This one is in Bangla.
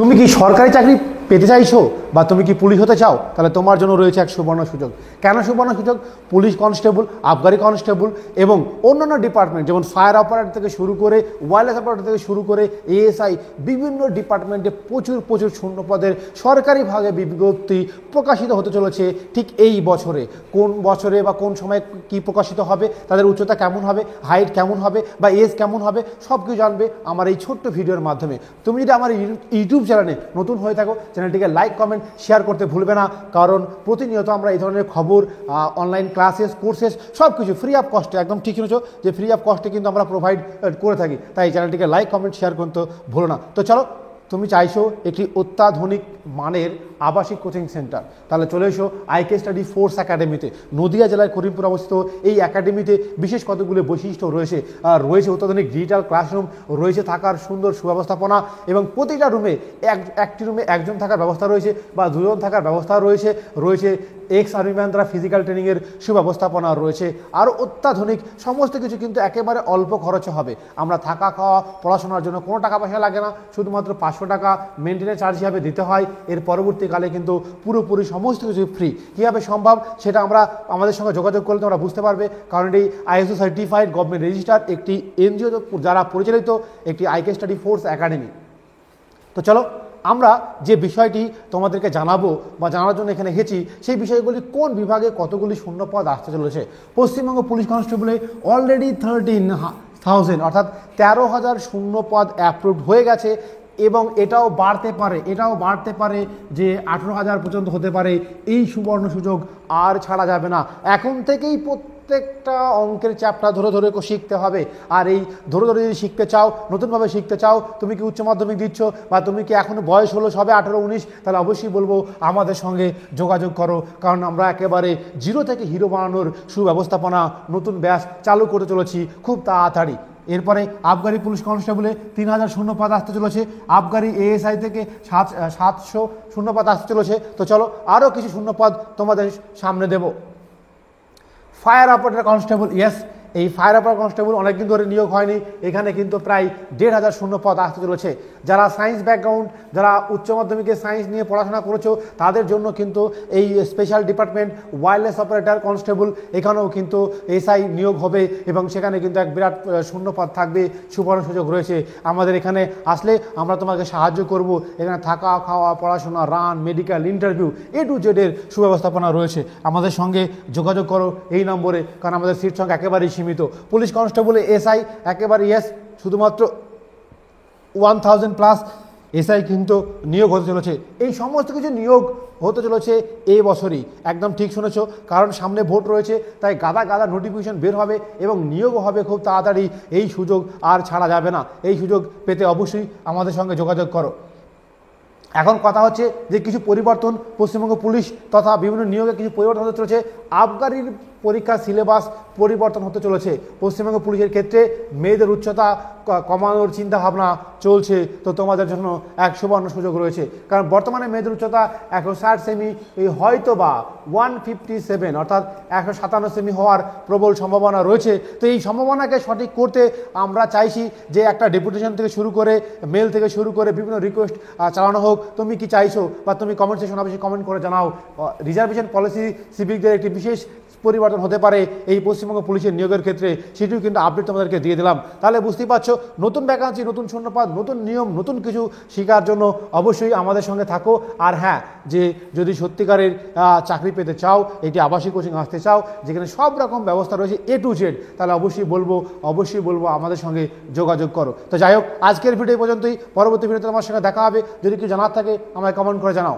তুমি কি সরকারি চাকরি পেতে চাইছো বা তুমি কি পুলিশ হতে চাও, তাহলে তোমার জন্য রয়েছে এক সুবর্ণ সুযোগ। কেন সুবর্ণ সুযোগ? পুলিশ কনস্টেবল, আবগারি কনস্টেবল এবং অন্যান্য ডিপার্টমেন্ট যেমন ফায়ার অপারেটর থেকে শুরু করে ওয়্যারলেস অপারেটর থেকে শুরু করে এএসআই, বিভিন্ন ডিপার্টমেন্টে প্রচুর শূন্যপদের সরকারিভাবে বিজ্ঞপ্তি প্রকাশিত হতে চলেছে ঠিক এই বছরে। কোন বছরে বা কোন সময় কি প্রকাশিত হবে, তাদের উচ্চতা কেমন হবে, হাইট কেমন হবে বা এজ কেমন হবে, সব কিছু জানবে আমার এই ছোট্ট ভিডিওর মাধ্যমে। তুমি যদি আমার ইউটিউব চ্যানেলে নতুন হয়ে থাকো, চ্যানেলটিকে লাইক, কমেন্ট, শেয়ার করতে ভুলবে না, কারণ প্রতিনিয়ত আমরা এই ধরনের খবর, অনলাইন ক্লাসেস, কোর্সেস সব কিছু ফ্রি অফ কস্টে, একদম ঠিক শুনেছো যে ফ্রি অফ কস্টে কিন্তু আমরা প্রোভাইড করে থাকি। তাই এই চ্যানেলটিকে লাইক, কমেন্ট, শেয়ার করতে ভুলো না। তো চলো, তুমি চাইছো একটি অত্যাধুনিক মানের আবাসিক কোচিং সেন্টার, তাহলে চলে এসো আইকে স্টাডি ফোর্স একাডেমিতে। নদিয়া জেলার করিমপুর অবস্থিত এই একাডেমিতে বিশেষ কতগুলো বৈশিষ্ট্য রয়েছে। রয়েছে অত্যাধুনিক ডিজিটাল ক্লাসরুম, রয়েছে থাকার সুন্দর সুব্যবস্থাপনা এবং প্রতিটা রুমে একটি রুমে একজন থাকার ব্যবস্থা রয়েছে বা দুজন থাকার ব্যবস্থা রয়েছে। রয়েছে এক্স আর্মিম্যান দ্বারা ফিজিক্যাল ট্রেনিংয়ের সুব্যবস্থাপনা রয়েছে। আরও অত্যাধুনিক সমস্ত কিছু কিন্তু একেবারে অল্প খরচে হবে। আমরা থাকা, খাওয়া, পড়াশোনার জন্য কোনো টাকা পয়সা লাগে না, শুধুমাত্র 500 টাকা মেনটেনেন্স চার্জ হিসাবে দিতে হয়। এর পরবর্তীকালে কিন্তু পুরোপুরি সমস্ত কিছু ফ্রি। কীভাবে সম্ভব সেটা আমাদের সঙ্গে যোগাযোগ করলে তোমরা বুঝতে পারবে, কারণ এটি ISO সার্টিফাইড, গভর্নমেন্ট রেজিস্টার একটি এনজিও দ্বারা পরিচালিত একটি আইকে স্টাডি ফোর্স একাডেমি। তো চলো, আমরা যে বিষয়টি তোমাদেরকে জানাবো বা জানার জন্য এখানে এসেছি, সেই বিষয়গুলি কোন বিভাগে কতগুলি শূন্যপদ আসতে চলেছে। পশ্চিমবঙ্গ পুলিশ কনস্টেবলে অলরেডি 13,000 অর্থাৎ 13,000 শূন্যপদ অ্যাপ্রুভড হয়ে গেছে এবং এটাও বাড়তে পারে যে 18,000 পর্যন্ত হতে পারে। এই সুবর্ণ সুযোগ আর ছাড়া যাবে না। এখন থেকেই প্রত্যেকটা অঙ্কের চ্যাপ্টার ধরে শিখতে হবে। আর এই ধরে যদি শিখতে চাও, নতুনভাবে শিখতে চাও, তুমি কি উচ্চ মাধ্যমিক দিচ্ছ বা তুমি কি এখনও বয়স হলো সবে 18-19, তাহলে অবশ্যই বলবো আমাদের সঙ্গে যোগাযোগ করো, কারণ আমরা একেবারে জিরো থেকে হিরো বানানোর সুব্যবস্থাপনা, নতুন ব্যাচ চালু করতে চলেছি খুব তাড়াতাড়ি। এরপরে আবগারি পুলিশ কনস্টেবলে 3,000 শূন্যপদ আসতে চলেছে। আবগারি এএসআই থেকে 700 শূন্যপদ আসতে চলেছে। তো চলো, আরও কিছু শূন্যপদ তোমাদের সামনে দেব। ফায়ার অপারেটর কনস্টেবল, ইয়েস, এই ফায়ার অপারেটর কনস্টেবল অনেকদিন ধরে নিয়োগ হয়নি। এখানে কিন্তু প্রায় 1,500 শূন্যপদ আসতে চলেছে। যারা সায়েন্স ব্যাকগ্রাউন্ড, যারা উচ্চ মাধ্যমিকে সায়েন্স নিয়ে পড়াশোনা করেছো, তাদের জন্য কিন্তু এই special department wireless operator constable, এখানেও কিন্তু এসআই নিয়োগ হবে এবং সেখানে কিন্তু এক বিরাট শূন্যপদ থাকবে। সুবর্ণ সুযোগ রয়েছে। আমাদের এখানে আসলে আমরা তোমাকে সাহায্য করব। এখানে থাকা, খাওয়া, পড়াশোনা, run, medical, interview, A to Z সুব্যবস্থাপনা রয়েছে। আমাদের সঙ্গে যোগাযোগ করো এই নম্বরে, কারণ আমাদের সিট সংখ্যা একেবারেই সীমিত। পুলিশ কনস্টেবলে এসআই একেবারে ইয়েস, শুধুমাত্র 1,000+ এসআই কিন্তু নিয়োগ হতে চলেছে। এই সমস্ত কিছু নিয়োগ হতে চলেছে এই বছরই, একদম ঠিক শুনেছো, কারণ সামনে ভোট রয়েছে। তাই গাদা নোটিফিকেশন বের হবে এবং নিয়োগও হবে খুব তাড়াতাড়ি। এই সুযোগ আর ছাড়া যাবে না। এই সুযোগ পেতে অবশ্যই আমাদের সঙ্গে যোগাযোগ করো। এখন কথা হচ্ছে যে কিছু পরিবর্তন পশ্চিমবঙ্গ পুলিশ তথা বিভিন্ন নিয়োগে কিছু পরিবর্তন হতে চলেছে। আবগারির পরীক্ষার সিলেবাস পরিবর্তন হতে চলেছে। পশ্চিমবঙ্গ পুলিশের ক্ষেত্রে মেয়েদের উচ্চতা কমানোর চিন্তাভাবনা চলছে। তো তোমাদের জন্য এক সুবর্ণ সুযোগ রয়েছে, কারণ বর্তমানে মেয়েদের উচ্চতা 160 সেমি, হয়তো বা 157 অর্থাৎ 157 সেমি হওয়ার প্রবল সম্ভাবনা রয়েছে। তো এই সম্ভাবনাকে সঠিক করতে আমরা চাইছি যে একটা ডেপুটেশন থেকে শুরু করে, মেল থেকে শুরু করে বিভিন্ন রিকোয়েস্ট চালানো হোক। তুমি কি চাইছো বা তুমি কমেন্ট সেকশন অবশ্যই কমেন্ট করে জানাও। রিজার্ভেশন পলিসি সিভিকদের একটি বিশেষ পরিবর্তন হতে পারে এই পশ্চিমবঙ্গ পুলিশের নিয়োগের ক্ষেত্রে, সেটিও কিন্তু আপডেট তোমাদেরকে দিয়ে দিলাম। তাহলে বুঝতেই পারছো, নতুন ভ্যাকান্সি, নতুন শূন্যপদ, নতুন নিয়ম, নতুন কিছু শেখার জন্য অবশ্যই আমাদের সঙ্গে থাকো। আর হ্যাঁ, যে যদি সত্যিকারের চাকরি পেতে চাও, এটি আবাসিক কোচিং আসতে চাও যেখানে সব রকম ব্যবস্থা রয়েছে A to Z, তাহলে অবশ্যই বলবো আমাদের সঙ্গে যোগাযোগ করো। তো যাই হোক, আজকের ভিডিও পর্যন্তই। পরবর্তী ভিডিওতে তোমার সঙ্গে দেখা হবে। যদি কিছু জানার থাকে আমায় কমেন্ট করে জানাও।